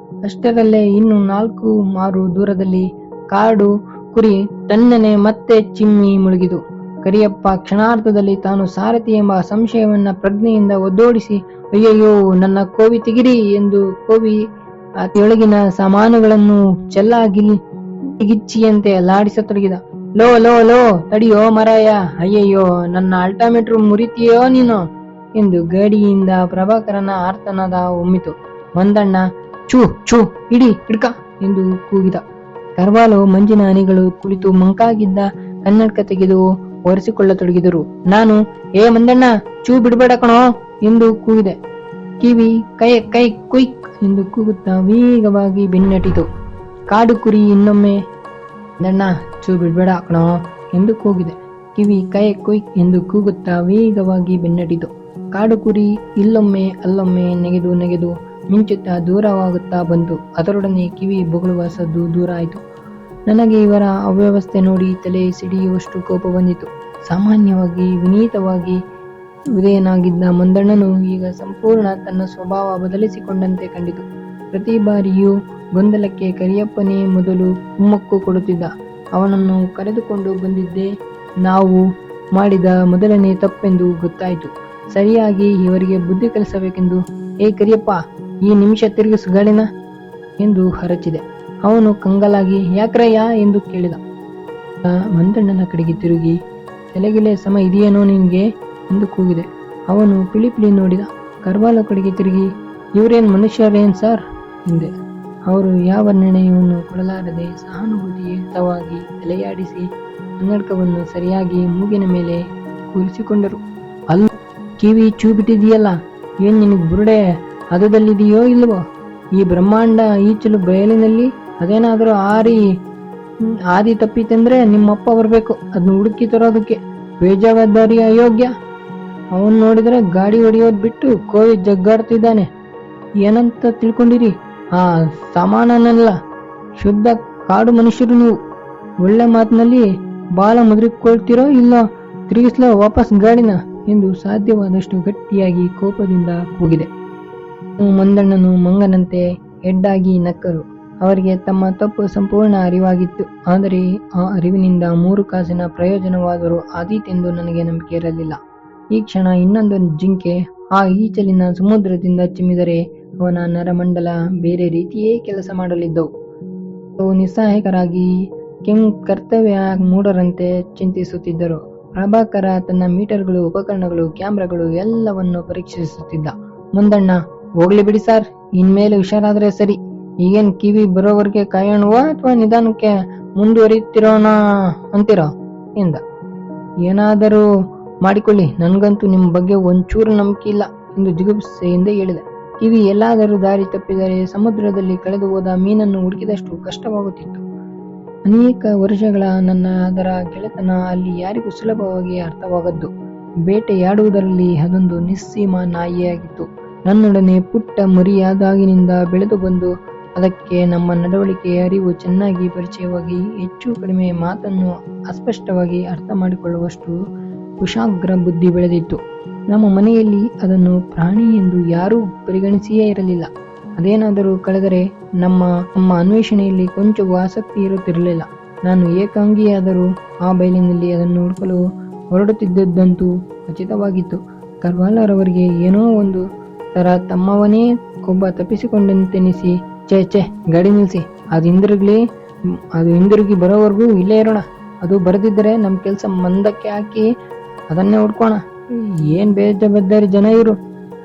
ಅಷ್ಟರಲ್ಲೇ ಇನ್ನು 4 ಮಾರು ದೂರದಲ್ಲಿ ಕಾಡು ಕುರಿ ಟಣ್ಣನೆ ಮತ್ತೆ ಚಿಮ್ಮಿ ಮುಳುಗಿತು. ಕರಿಯಪ್ಪ ಕ್ಷಣಾರ್ಧದಲ್ಲಿ ತಾನು ಸಾರಥಿ ಎಂಬ ಸಂಶಯವನ್ನ ಪ್ರಜ್ಞೆಯಿಂದ ಒದ್ದೋಡಿಸಿ, ಅಯ್ಯಯ್ಯೋ, ನನ್ನ ಕೋವಿ ತೆಗಿರಿ ಎಂದು ಕೋವಿ ಅತಿಯೊಳಗಿನ ಸಾಮಾನುಗಳನ್ನು ಗಿಚ್ಚಿಯಂತೆ ಅಲ್ಲಾಡಿಸತೊಡಗಿದ. ಲೋ ಲೋ ಲೋ ತಡಿಯೋ ಮರಾಯ, ಅಯ್ಯಯ್ಯೋ, ನನ್ನ ಅಲ್ಟಾಮೀಟರ್ ಮುರಿತೀಯೋ ನೀನು ಎಂದು ಗಾಡಿಯಿಂದ ಪ್ರಭಾಕರನ ಆರ್ತನಾದ ಒಮ್ಮಿತು. ಮಂದಣ್ಣ, ಛೂ ಛೂ, ಹಿಡ್ಕ ಎಂದು ಕೂಗಿದ. ಕರ್ವಾಲೋ ಮಂಜಿನ ಹನಿಗಳು ಕುಳಿತು ಮಂಕಾಗಿದ್ದ ಕನ್ನಡಕ ತೆಗೆದು ಒರೆಸಿಕೊಳ್ಳತೊಡಗಿದರು. ನಾನು, ಏ ಮಂದಣ್ಣ, ಚೂ ಬಿಡಬೇಡ ಕಣೋ ಎಂದು ಕೂಗಿದೆ. ಕಿವಿ ಕೈ ಕುಯ್ಕ್ ಎಂದು ಕೂಗುತ್ತಾ ವೇಗವಾಗಿ ಬೆನ್ನಟ್ಟಿತು. ಕಾಡು ಕುರಿ ಇನ್ನೊಮ್ಮೆ, ಮಂದಣ್ಣ, ಚೂ ಬಿಡಬೇಡ ಕಣೋ ಎಂದು ಕೂಗಿದೆ. ಕಿವಿ ಕೈ ಕುಯ್ಕ್ ಎಂದು ಕೂಗುತ್ತಾ ವೇಗವಾಗಿ ಬೆನ್ನಟ್ಟಿತು. ಕಾಡು ಕುರಿ ಇಲ್ಲೊಮ್ಮೆ ಅಲ್ಲೊಮ್ಮೆ ನೆಗೆದು ಮಿಂಚುತ್ತಾ ದೂರವಾಗುತ್ತಾ ಬಂತು. ಅದರೊಡನೆ ಕಿವಿ ಬೊಗಳುವ ಸದ್ದು ದೂರ ಆಯಿತು. ನನಗೆ ಇವರ ಅವ್ಯವಸ್ಥೆ ನೋಡಿ ತಲೆ ಸಿಡಿಯುವಷ್ಟು ಕೋಪ ಬಂದಿತು. ಸಾಮಾನ್ಯವಾಗಿ ವಿನೀತವಾಗಿ ಉದಯನಾಗಿದ್ದ ಮಂದಣ್ಣನು ಈಗ ಸಂಪೂರ್ಣ ತನ್ನ ಸ್ವಭಾವ ಬದಲಿಸಿಕೊಂಡಂತೆ ಕಂಡಿತು. ಪ್ರತಿ ಬಾರಿಯೂ ಗೊಂದಲಕ್ಕೆ ಕರಿಯಪ್ಪನೇ ಮೊದಲು ಕುಮ್ಮಕ್ಕು ಕೊಡುತ್ತಿದ್ದ. ಅವನನ್ನು ಕರೆದುಕೊಂಡು ಬಂದಿದ್ದೇ ನಾವು ಮಾಡಿದ ಮೊದಲನೇ ತಪ್ಪೆಂದು ಗೊತ್ತಾಯಿತು. ಸರಿಯಾಗಿ ಇವರಿಗೆ ಬುದ್ಧಿ ಕಲಿಸಬೇಕೆಂದು, ಏ ಕರಿಯಪ್ಪ, ಈ ನಿಮಿಷ ತಿರುಗಿಸು ಗಾಡಿನ ಎಂದು ಹರಚಿದೆ. ಅವನು ಕಂಗಾಲಾಗಿ, ಯಾಕ್ರಯ್ಯ ಎಂದು ಕೇಳಿದ. ಮಂದಣ್ಣನ ಕಡೆಗೆ ತಿರುಗಿ, ತಲೆಗಿಲೆ ಸಮ ಇದೆಯೇನೋ ನಿನ್ಗೆ ಎಂದು ಕೂಗಿದೆ. ಅವನು ಪಿಳಿ ನೋಡಿದ. ಕರ್ವಾಲೋ ಕಡೆಗೆ ತಿರುಗಿ, ಇವರೇನ್ ಮನುಷ್ಯರೇನ್ ಸಾರ್ ಎಂದೆ. ಅವರು ಯಾವ ನಿರ್ಣಯವನ್ನು ಕೊಡಲಾರದೆ ಸಹಾನುಭೂತಿಯುತವಾಗಿ ತಲೆಯಾಡಿಸಿ ಕನ್ನಡಕವನ್ನು ಸರಿಯಾಗಿ ಮೂಗಿನ ಮೇಲೆ ಕೂರಿಸಿಕೊಂಡರು. ಅಲ್ಲ, ಕಿವಿ ಚೂ ಬಿಟ್ಟಿದೆಯಲ್ಲ, ಏನ್ ನಿನಗೆ ಬುರುಡೆ ಹದದಲ್ಲಿದೆಯೋ ಇಲ್ವೋ? ಈ ಬ್ರಹ್ಮಾಂಡ ಈಚಲು ಬಯಲಿನಲ್ಲಿ ಅದೇನಾದರೂ ಆದಿ ತಪ್ಪಿತೆಂದ್ರೆ ನಿಮ್ಮಪ್ಪ ಬರಬೇಕು ಅದನ್ನ ಹುಡುಕಿ ತರೋದಕ್ಕೆ. ಬೇಜವಾಬ್ದಾರಿ ಅಯೋಗ್ಯ. ಅವನ್ ನೋಡಿದ್ರೆ ಗಾಡಿ ಹೊಡೆಯೋದ್ ಬಿಟ್ಟು ಕೋವಿ ಜಗ್ಗಾಡ್ತಿದ್ದಾನೆ. ಏನಂತ ತಿಳ್ಕೊಂಡಿರಿ? ಆ ಸಾಮಾನನ್ನೆಲ್ಲ ಶುದ್ಧ ಕಾಡು ಮನುಷ್ಯರು ನೀವು. ಒಳ್ಳೆ ಮಾತಿನಲ್ಲಿ ಬಾಲ ಮುದ್ರಿಕೊಳ್ತಿರೋ ಇಲ್ಲ ತಿರುಗಿಸ್ಲೋ ವಾಪಸ್ ಗಾಡಿನ ಎಂದು ಸಾಧ್ಯವಾದಷ್ಟು ಗಟ್ಟಿಯಾಗಿ ಕೋಪದಿಂದ ಕೂಗಿದೆ. ಮಂದಣ್ಣನು ಮಂಗನಂತೆ ಹೆಡ್ಡಾಗಿ ನಕ್ಕರು. ಅವರಿಗೆ ತಮ್ಮ ತಪ್ಪು ಸಂಪೂರ್ಣ ಅರಿವಾಗಿತ್ತು. ಆದರೆ ಆ ಅರಿವಿನಿಂದ 3 ಕಾಸಿನ ಪ್ರಯೋಜನವಾದರೂ ಆದೀತೆಂದು ನನಗೆ ನಂಬಿಕೆ ಇರಲಿಲ್ಲ. ಈ ಕ್ಷಣ ಇನ್ನೊಂದು ಜಿಂಕೆ ಆ ಈಚಲಿನ ಸಮುದ್ರದಿಂದ ಚಿಮ್ಮಿದರೆ ಅವನ ನರಮಂಡಲ ಬೇರೆ ರೀತಿಯೇ ಕೆಲಸ ಮಾಡಲಿದ್ದವು. ಅವು ನಿಸ್ಸಹಾಯಕರಾಗಿ ಕರ್ತವ್ಯ ಮೂಢರಂತೆ ಚಿಂತಿಸುತ್ತಿದ್ದರು. ಪ್ರಭಾಕರ ತನ್ನ ಮೀಟರ್ಗಳು, ಉಪಕರಣಗಳು, ಕ್ಯಾಮ್ರಾಗಳು ಎಲ್ಲವನ್ನು ಪರೀಕ್ಷಿಸುತ್ತಿದ್ದ. ಮುಂದಣ್ಣ, ಹೋಗ್ಲಿ ಬಿಡಿ ಸಾರ್, ಇನ್ಮೇಲೆ ಹುಷಾರಾದ್ರೆ ಸರಿ. ಈಗೇನ್ ಕಿವಿ ಬರೋವರೆಗೆ ಕಾಯೋಣವಾ ಅಥವಾ ನಿಧಾನಕ್ಕೆ ಮುಂದುವರಿತಿರೋಣ ಅಂತೀರೋ ಎಂದ. ಏನಾದರೂ ಮಾಡಿಕೊಳ್ಳಿ, ನನ್ಗಂತೂ ನಿಮ್ಮ ಬಗ್ಗೆ ಒಂಚೂರು ನಂಬಿಕೆ ಇಲ್ಲ ಎಂದು ಜಿಗುಪ್ಸೆಯಿಂದ ಹೇಳಿದೆ. ಕಿವಿ ಎಲ್ಲಾದರೂ ದಾರಿ ತಪ್ಪಿದರೆ ಸಮುದ್ರದಲ್ಲಿ ಕಳೆದು ಹೋದ ಮೀನನ್ನು ಹುಡುಕಿದಷ್ಟು ಕಷ್ಟವಾಗುತ್ತಿತ್ತು. ಅನೇಕ ವರ್ಷಗಳ ನನ್ನ ಅದರ ಗೆಳೆತನ ಅಲ್ಲಿ ಯಾರಿಗೂ ಸುಲಭವಾಗಿ ಅರ್ಥವಾಗದ್ದು. ಬೇಟೆಯಾಡುವುದರಲ್ಲಿ ಅದೊಂದು ನಿಸ್ಸೀಮ ನಾಯಿಯಾಗಿತ್ತು. ನನ್ನೊಡನೆ ಪುಟ್ಟ ಮರಿಯಾದಾಗಿನಿಂದ ಬೆಳೆದು ಬಂದು ಅದಕ್ಕೆ ನಮ್ಮ ನಡವಳಿಕೆಯ ಅರಿವು ಚೆನ್ನಾಗಿ ಪರಿಚಯವಾಗಿ ಹೆಚ್ಚು ಕಡಿಮೆ ಮಾತನ್ನು ಅಸ್ಪಷ್ಟವಾಗಿ ಅರ್ಥ ಮಾಡಿಕೊಳ್ಳುವಷ್ಟು ಕುಶಾಗ್ರ ಬುದ್ಧಿ ಬೆಳೆದಿತ್ತು. ನಮ್ಮ ಮನೆಯಲ್ಲಿ ಅದನ್ನು ಪ್ರಾಣಿ ಎಂದು ಯಾರೂ ಪರಿಗಣಿಸಿಯೇ ಇರಲಿಲ್ಲ. ಅದೇನಾದರೂ ಕಳೆದರೆ ನಮ್ಮ ಅನ್ವೇಷಣೆಯಲ್ಲಿ ಕೊಂಚವೂ ಆಸಕ್ತಿ ಇರುತ್ತಿರಲಿಲ್ಲ. ನಾನು ಏಕಾಂಗಿಯಾದರೂ ಆ ಬಯಲಿನಲ್ಲಿ ಅದನ್ನು ಹುಡುಕಲು ಹೊರಡುತ್ತಿದ್ದಂತೂ ಖಚಿತವಾಗಿತ್ತು. ಕರ್ವಾಲರವರಿಗೆ ಏನೋ ಒಂದು ತರ ತಮ್ಮವನೇ ಒಬ್ಬ ತಪ್ಪಿಸಿಕೊಂಡಂತೆನಿಸಿ, ಛೇ ಗಾಡಿ ನಿಲ್ಲಿಸಿ, ಅದು ಹಿಂದಿರುಗಿ ಬರೋವರೆಗೂ ಇಲ್ಲೇ ಇರೋಣ. ಅದು ಬರದಿದ್ದರೆ ನಮ್ಮ ಕೆಲಸ ಮಂದಕ್ಕೆ ಹಾಕಿ ಅದನ್ನೇ ಹುಡ್ಕೋಣ. ಏನ್ ಬೇಜವಾಬ್ದಾರಿ ಜನ ಇವರು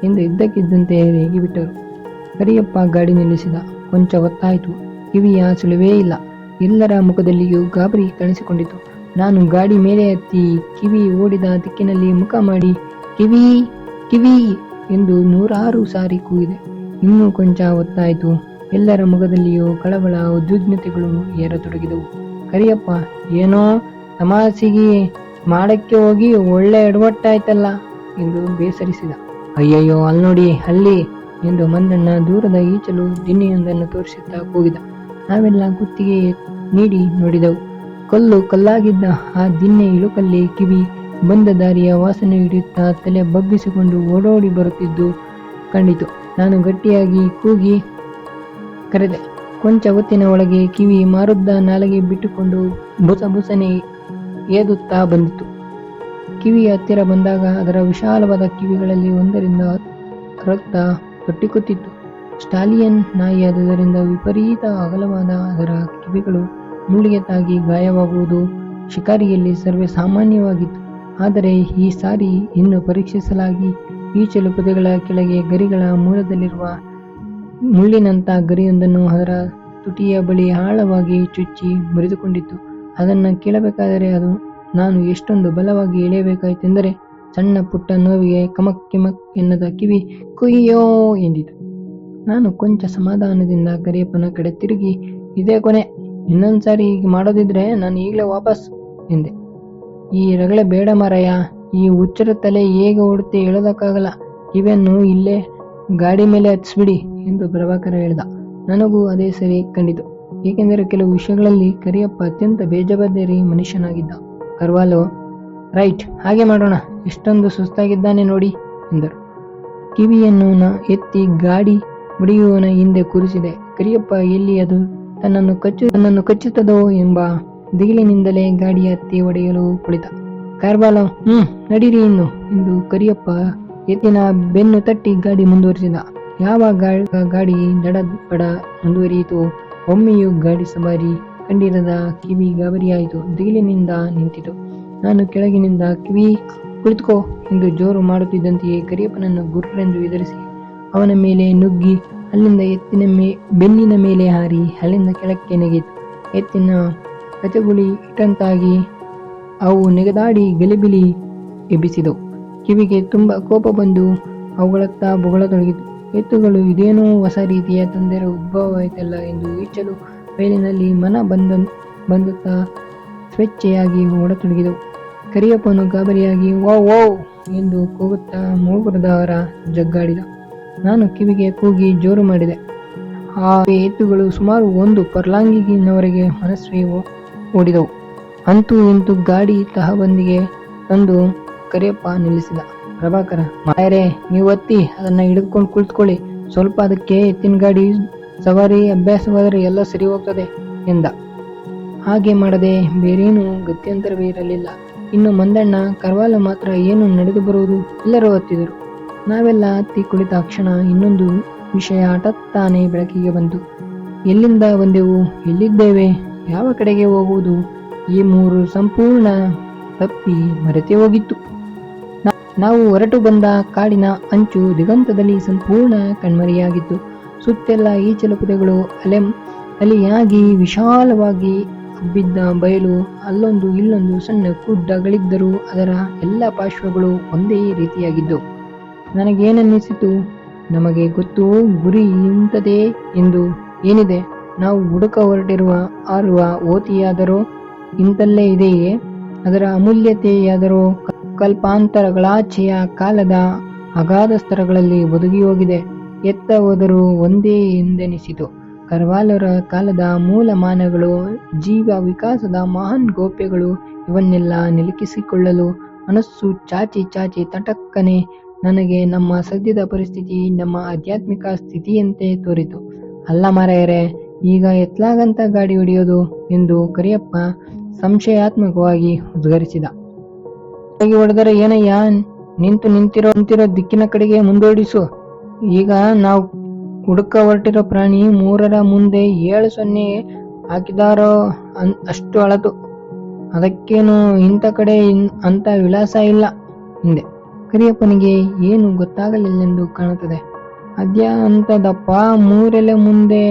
ಎಂದು ಇದ್ದಕ್ಕಿದ್ದಂತೆ ರೇಗಿಬಿಟ್ಟರು. ಕರಿಯಪ್ಪ ಗಾಡಿ ನಿಲ್ಲಿಸಿದ. ಕೊಂಚ ಹೊತ್ತಾಯಿತು. ಕಿವಿಯ ಸುಳಿವೇ ಇಲ್ಲ. ಎಲ್ಲರ ಮುಖದಲ್ಲಿಯೂ ಗಾಬರಿ ಕಾಣಿಸಿಕೊಂಡಿತು. ನಾನು ಗಾಡಿ ಮೇಲೆ ಹತ್ತಿ ಕಿವಿ ಓಡಿದ ದಿಕ್ಕಿನಲ್ಲಿ ಮುಖ ಮಾಡಿ ಕಿವಿ ಕಿವಿ ಎಂದು 106 ಸಾರಿ ಕೂಗಿದೆ. ಇನ್ನೂ ಕೊಂಚ ಹೊತ್ತಾಯಿತು. ಎಲ್ಲರ ಮುಖದಲ್ಲಿಯೂ ಕಳವಳ, ಉದ್ವಿಗ್ನತೆಗಳು ಏರತೊಡಗಿದವು. ಕರಿಯಪ್ಪ ಏನೋ ತಮಾಸಿಗೆ ಮಾಡಕ್ಕೆ ಹೋಗಿ ಒಳ್ಳೆ ಎಡವಟ್ಟಾಯ್ತಲ್ಲ ಎಂದು ಬೇಸರಿಸಿದ. ಅಯ್ಯಯ್ಯೋ, ಅಲ್ನೋಡಿ ಅಲ್ಲಿ ಎಂದು ಮಂದಣ್ಣ ದೂರದ ಈಚಲು ದಿಣ್ಣೆಯೊಂದನ್ನು ತೋರಿಸುತ್ತಾ ಕೂಗಿದ. ನಾವೆಲ್ಲ ಗುತ್ತಿಗೆ ನೀಡಿ ನೋಡಿದೆವು. ಕಲ್ಲಾಗಿದ್ದ ಆ ದಿಣ್ಣೆ ಇಳುಕಲ್ಲಿ ಕಿವಿ ಬಂದ ದಾರಿಯ ವಾಸನೆ ಹಿಡಿಯುತ್ತಾ ತಲೆ ಬಗ್ಗಿಸಿಕೊಂಡು ಓಡೋಡಿ ಬರುತ್ತಿದ್ದು ಕಂಡಿತು. ನಾನು ಗಟ್ಟಿಯಾಗಿ ಕೂಗಿ ಕರೆದೆ. ಕೊಂಚ ಹೊತ್ತಿನ ಒಳಗೆ ಕಿವಿ ಮಾರುದ್ದ ನಾಲಗೆ ಬಿಟ್ಟುಕೊಂಡು ಬುಸಬುಸನೆ ಏದುತ್ತಾ ಬಂದಿತು. ಕಿವಿಯ ಹತ್ತಿರ ಬಂದಾಗ ಅದರ ವಿಶಾಲವಾದ ಕಿವಿಗಳಲ್ಲಿ ಒಂದರಿಂದ ರಕ್ತ ತೊಟ್ಟಿಕುತ್ತಿತ್ತು. ಸ್ಟಾಲಿಯನ್ ನಾಯಿಯಾದುದರಿಂದ ವಿಪರೀತ ಅಗಲವಾದ ಅದರ ಕಿವಿಗಳು ಮುಳ್ಳಿಗೆ ತಾಗಿ ಗಾಯವಾಗುವುದು ಶಿಕಾರಿಯಲ್ಲಿ ಸರ್ವೇ ಸಾಮಾನ್ಯವಾಗಿತ್ತು. ಆದರೆ ಈ ಸಾರಿ ಇನ್ನು ಪರೀಕ್ಷಿಸಲಾಗಿ ಈಚಲು ಪೊದೆಗಳ ಕೆಳಗೆ ಗರಿಗಳ ಮೂಲದಲ್ಲಿರುವ ಮುಳ್ಳಿನಂಥ ಗರಿಯೊಂದನ್ನು ಅದರ ತುಟಿಯ ಬಳಿ ಆಳವಾಗಿ ಚುಚ್ಚಿ ಮುರಿದುಕೊಂಡಿತ್ತು. ಅದನ್ನು ಕೇಳಬೇಕಾದರೆ ನಾನು ಎಷ್ಟೊಂದು ಬಲವಾಗಿ ಎಳೆಯಬೇಕಾಯಿತೆಂದರೆ ಸಣ್ಣ ಪುಟ್ಟ ನೋವಿಗೆ ಕಮಕ್ ಕಿಮಕ್ ಎನ್ನದ ಕಿವಿ ಕುಯ್ಯೋ ಎಂದಿತು. ನಾನು ಕೊಂಚ ಸಮಾಧಾನದಿಂದ ಕರಿಯಪ್ಪನ ಕಡೆ ತಿರುಗಿ, ಇದೇ ಕೊನೆ, ಇನ್ನೊಂದ್ಸಾರಿ ಹೀಗೆ ಮಾಡೋದಿದ್ರೆ ನಾನು ಈಗಲೇ ವಾಪಸ್ ಎಂದೆ. ಈ ರಗಳೆ ಬೇಡ ಮಾರಾಯ, ಈ ಹುಚ್ಚರ ತಲೆ ಹೇಗೆ ಓಡುತ್ತೆ ಹೇಳೋದಕ್ಕಾಗಲ್ಲ. ಕಿವಿಯನ್ನು ಇಲ್ಲೇ ಗಾಡಿ ಮೇಲೆ ಹತ್ತಿಸ್ಬಿಡಿ ಎಂದು ಪ್ರಭಾಕರ ಹೇಳ್ದ. ನನಗೂ ಅದೇ ಸರಿ ಕಂಡಿತು. ಏಕೆಂದರೆ ಕೆಲವು ವಿಷಯಗಳಲ್ಲಿ ಕರಿಯಪ್ಪ ಅತ್ಯಂತ ಬೇಜವಾಬ್ದಾರಿ ಮನುಷ್ಯನಾಗಿದ್ದ. ಕರ್ವಾಲೋ, ರೈಟ್, ಹಾಗೆ ಮಾಡೋಣ, ಎಷ್ಟೊಂದು ಸುಸ್ತಾಗಿದ್ದಾನೆ ನೋಡಿ ಎಂದರು. ಕಿವಿಯನ್ನು ಎತ್ತಿ ಗಾಡಿ ಹೊಡೆಯುವವನ ಹಿಂದೆ ಕೂರಿಸಿದೆ. ಕರಿಯಪ್ಪ ಎಲ್ಲಿ ಅದು ತನ್ನನ್ನು ಕಚ್ಚುತ್ತದೋ ಎಂಬ ದಿಗಿಲಿನಿಂದಲೇ ಗಾಡಿ ಹತ್ತಿ ಹೊಡೆಯಲು ಕುಳಿತ. ಕಾರ್ವಾಲೋ, ನಡೀರಿ ಇನ್ನು ಎಂದು ಕರಿಯಪ್ಪ ಎತ್ತಿನ ಬೆನ್ನು ತಟ್ಟಿ ಗಾಡಿ ಮುಂದುವರಿಸಿದ. ಯಾವಾಗ ಗಾಡಿ ದಡಬಡ ಮುಂದುವರಿಯಿತು, ಒಮ್ಮೆಯೂ ಗಾಡಿ ಸವಾರಿ ಕಂಡಿರದ ಕಿವಿ ಗಾಬರಿಯಾಯಿತು. ದಿಗಿಲಿನಿಂದ ನಿಂತಿತು. ನಾನು ಕೆಳಗಿನಿಂದ ಕಿವಿ ಕುಳಿತುಕೋ ಎಂದು ಜೋರು ಮಾಡುತ್ತಿದ್ದಂತೆಯೇ ಕರಿಯಪ್ಪನನ್ನು ಗುರ್ರೆಂದು ಎದುರಿಸಿ ಅವನ ಮೇಲೆ ನುಗ್ಗಿ ಅಲ್ಲಿಂದ ಬೆನ್ನಿನ ಮೇಲೆ ಹಾರಿ ಅಲ್ಲಿಂದ ಕೆಳಕ್ಕೆ ನೆಗೆಯಿತು. ಎತ್ತಿನ ಕಚಗುಳಿ ಇಟ್ಟಂತಾಗಿ ಅವು ನೆಗೆದಾಡಿ ಗಲಿಬಿಲಿ ಎಬ್ಬಿಸಿದವು. ಕಿವಿಗೆ ತುಂಬ ಕೋಪ ಬಂದು ಅವುಗಳತ್ತ ಬೊಗಳತೊಡಗಿತು. ಎತ್ತುಗಳು ಇದೇನೋ ಹೊಸ ರೀತಿಯ ತೊಂದರೆ ಉದ್ಭವವಾಯಿತಲ್ಲ ಎಂದು ಈಚಲು ಬಯಲಿನಲ್ಲಿ ಮನ ಬಂದುತ್ತಾ ಸ್ವೇಚ್ಛೆಯಾಗಿ ಓಡತೊಡಗಿದವು. ಕರಿಯಪ್ಪನು ಗಾಬರಿಯಾಗಿ ಓ ಎಂದು ಕೂಗುತ್ತಾ ಮೂಗುರದವರ ಜಗ್ಗಾಡಿದ. ನಾನು ಕಿವಿಗೆ ಕೂಗಿ ಜೋರು ಮಾಡಿದೆ. ಆ ಎತ್ತುಗಳು ಸುಮಾರು 1 ಪರ್ಲಾಂಗಿನವರೆಗೆ ಮನಸ್ವೇ ಓಡಿದವು. ಅಂತೂ ಇಂತೂ ಗಾಡಿ ತಹಬಂದಿಗೆ ತಂದು ಕರಿಯಪ್ಪ ನಿಲ್ಲಿಸಿದ. ಪ್ರಭಾಕರ, ಮಾಯರೇ, ನೀವು ಒತ್ತಿ ಅದನ್ನ ಹಿಡಿದುಕೊಂಡು ಕುಳಿತುಕೊಳ್ಳಿ. ಸ್ವಲ್ಪ ಅದಕ್ಕೆ ಎತ್ತಿನ ಗಾಡಿ ಸವಾರಿ ಅಭ್ಯಾಸವಾದರೆ ಎಲ್ಲ ಸರಿ ಹೋಗ್ತದೆ ಎಂದ. ಹಾಗೆ ಮಾಡದೆ ಬೇರೇನೂ ಗತ್ಯಂತರವೇ ಇರಲಿಲ್ಲ. ಇನ್ನು ಮಂದಣ್ಣ, ಕರ್ವಾಲ ಮಾತ್ರ ಏನು ನಡೆದು ಬರುವುದು. ಎಲ್ಲರೂ ಹತ್ತಿದರು. ನಾವೆಲ್ಲ ಹತ್ತಿ ಕುಳಿತಾಕ್ಷಣ ಇನ್ನೊಂದು ವಿಷಯ ಹಠಾತ್ತಾನೆ ಬೆಳಕಿಗೆ ಬಂತು. ಎಲ್ಲಿಂದ ಬಂದೆವು, ಎಲ್ಲಿದ್ದೇವೆ, ಯಾವ ಕಡೆಗೆ ಹೋಗುವುದು, ಈ ಮೂರು ಸಂಪೂರ್ಣ ತಪ್ಪಿ ಮರೆತೇ ಹೋಗಿತ್ತು. ನಾವು ಹೊರಟು ಬಂದ ಕಾಡಿನ ಅಂಚು ದಿಗಂತದಲ್ಲಿ ಸಂಪೂರ್ಣ ಕಣ್ಮರೆಯಾಗಿತ್ತು. ಸುತ್ತೆಲ್ಲ ಈಚಲು ಪೊದೆಗಳು, ಅಲೆಯಾಗಿ ವಿಶಾಲವಾಗಿ ಹಬ್ಬಿದ್ದ ಬಯಲು, ಅಲ್ಲೊಂದು ಇಲ್ಲೊಂದು ಸಣ್ಣ ಗುಡ್ಡಗಳಿದ್ದರೂ ಅದರ ಎಲ್ಲ ಪಾರ್ಶ್ವಗಳು ಒಂದೇ ರೀತಿಯಾಗಿದ್ದವು. ನನಗೇನನ್ನಿಸಿತು, ನಮಗೆ ಗೊತ್ತು ಗುರಿ ಇಂಥದೇ ಎಂದು. ಏನಿದೆ, ನಾವು ಹುಡುಕ ಹೊರಟಿರುವ ಆರುವ ಓತಿಯಾದರೋ ಇಂತಲ್ಲೇ ಇದೆಯೇ, ಅದರ ಅಮೂಲ್ಯತೆಯಾದರೋ ಕಲ್ಪಾಂತರಗಳಾಚೆಯ ಕಾಲದ ಅಗಾಧ ಸ್ತರಗಳಲ್ಲಿ ಒದಗಿ ಹೋಗಿದೆ. ಎತ್ತ ಹೋದರೂ ಒಂದೇ ಎಂದೆನಿಸಿತು. ಕರ್ವಾಲೋರ ಕಾಲದ ಮೂಲಮಾನಗಳು, ಜೀವ ವಿಕಾಸದ ಮಹಾನ್ ಗೋಪ್ಯಗಳು, ಇವನ್ನೆಲ್ಲ ನಿಲುಕಿಸಿಕೊಳ್ಳಲು ಮನಸ್ಸು ಚಾಚಿ ತಟಕ್ಕನೆ ನನಗೆ ನಮ್ಮ ಸದ್ಯದ ಪರಿಸ್ಥಿತಿ, ನಮ್ಮ ಆಧ್ಯಾತ್ಮಿಕ ಸ್ಥಿತಿಯಂತೆ ತೋರಿತು. ಅಲ್ಲ ಮಾರಾಯರೇ, ಈಗ ಎತ್ಲಾಗಂತ ಗಾಡಿ ಹೊಡೆಯೋದು ಎಂದು ಕರಿಯಪ್ಪ ಸಂಶಯಾತ್ಮಕವಾಗಿ ಉದ್ಗರಿಸಿದ. ಹೊಡೆದರೆ ಏನಯ್ಯ, ನಿಂತಿರೋ ದಿಕ್ಕಿನ ಕಡೆಗೆ ಮುಂದೋಡಿಸು. ಈಗ ನಾವು ಹುಡುಕ ಹೊರಟಿರೋ ಪ್ರಾಣಿ 3ರ ಮುಂದೆ 7 0 ಹಾಕಿದಾರೋ ಅಷ್ಟು ಅಳತು. ಅದಕ್ಕೇನು ಇಂಥ ಕಡೆ ಅಂತ ವಿಳಾಸ ಇಲ್ಲ ಹಿಂದೆ. ಕರಿಯಪ್ಪನಿಗೆ ಏನು ಗೊತ್ತಾಗಲಿಲ್ಲೆಂದು ಕಾಣುತ್ತದೆ. ಅದ್ಯಾ ಅಂತದಪ್ಪ 3 ಎಲೆ ಮುಂದೆ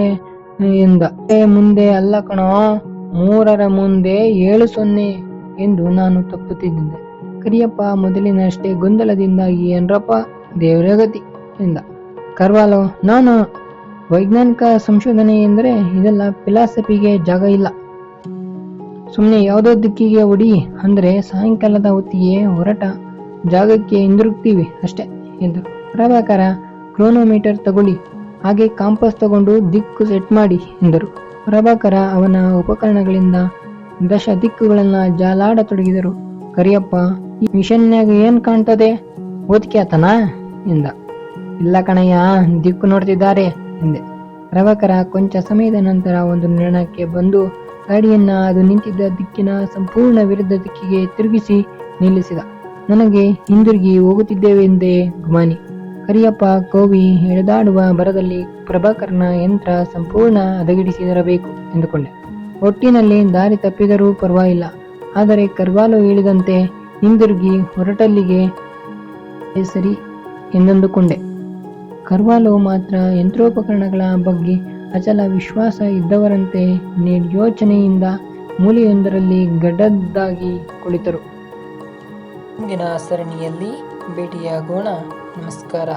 ಎಂದ. ಮುಂದೆ ಅಲ್ಲ ಕಣೋ, 3ರ ಮುಂದೆ 7 0 ಎಂದು ನಾನು ತಪ್ಪುತ್ತಿದ್ದೆ. ಕರಿಯಪ್ಪ ಮೊದಲಿನಷ್ಟೇ ಗೊಂದಲದಿಂದ ಏನ್ರಪ್ಪ ದೇವರೇ ಗತಿ ಎಂದ. ಕರ್ವಾಲೋ, ನಾನು ವೈಜ್ಞಾನಿಕ ಸಂಶೋಧನೆ ಎಂದರೆ ಇದೆಲ್ಲ ಫಿಲಾಸಫಿಗೆ ಜಾಗ ಇಲ್ಲ. ಸುಮ್ಮನೆ ಯಾವುದೋ ದಿಕ್ಕಿಗೆ ಹೊಡಿ ಅಂದ್ರೆ ಸಾಯಂಕಾಲದ ಹೊತ್ತಿಗೆ ಹೊರಟ ಜಾಗಕ್ಕೆ ಹಿಂದಿರುಗ್ತೀವಿ ಅಷ್ಟೇ ಎಂದರು. ಪ್ರಭಾಕರ, ಕ್ರೋನೋಮೀಟರ್ ತಗೊಳ್ಳಿ, ಹಾಗೆ ಕಾಂಪಸ್ ತಗೊಂಡು ದಿಕ್ಕು ಸೆಟ್ ಮಾಡಿ ಎಂದರು. ಪ್ರಭಾಕರ ಅವನ ಉಪಕರಣಗಳಿಂದ ದಶ ದಿಕ್ಕುಗಳನ್ನ ಜಾಲಾಡತೊಡಗಿದರು. ಕರಿಯಪ್ಪ, ಈ ಮಿಷನ್ಯಾಗ ಏನ್ ಕಾಣ್ತದೆ, ಓದ್ಕ್ಯಾತನ ಎಂದ. ಇಲ್ಲ ಕಣಯ್ಯ, ದಿಕ್ಕು ನೋಡ್ತಿದ್ದಾರೆ ಎಂದೆ. ಪ್ರಭಾಕರ ಕೊಂಚ ಸಮಯದ ನಂತರ ಒಂದು ನಿರ್ಣಯಕ್ಕೆ ಬಂದು ಗಾಡಿಯನ್ನ ಅದು ನಿಂತಿದ್ದ ದಿಕ್ಕಿನ ಸಂಪೂರ್ಣ ವಿರುದ್ಧ ದಿಕ್ಕಿಗೆ ತಿರುಗಿಸಿ ನಿಲ್ಲಿಸಿದ. ನನಗೆ ಹಿಂದಿರುಗಿ ಹೋಗುತ್ತಿದ್ದೇವೆಂದೇ ಗುಮಾನಿ. ಕರಿಯಪ್ಪ ಕೋವಿ ಎಳೆದಾಡುವ ಬರದಲ್ಲಿ ಪ್ರಭಾಕರನ ಯಂತ್ರ ಸಂಪೂರ್ಣ ಹದಗೆಡಿಸಿರಬೇಕು ಎಂದುಕೊಂಡೆ. ಒಟ್ಟಿನಲ್ಲಿ ದಾರಿ ತಪ್ಪಿದರೂ ಪರವಾಗಿಲ್ಲ, ಆದರೆ ಕರ್ವಾಲೋ ಹೇಳಿದಂತೆ ಹಿಂದಿರುಗಿ ಹೊರಟಲ್ಲಿಗೆ ಸರಿ ಎಂದಂದುಕೊಂಡೆ. ಕರ್ವಾಲೋ ಮಾತ್ರ ಯಂತ್ರೋಪಕರಣಗಳ ಬಗ್ಗೆ ಅಚಲ ವಿಶ್ವಾಸ ಇದ್ದವರಂತೆ ನಿರ್ಯೋಚನೆಯಿಂದ ಮೂಲೆಯೊಂದರಲ್ಲಿ ಗಡ್ಡದ್ದಾಗಿ ಕುಳಿತರು. ಮುಂದಿನ ಸರಣಿಯಲ್ಲಿ ಭೇಟಿಯಾಗೋಣ. ನಮಸ್ಕಾರ.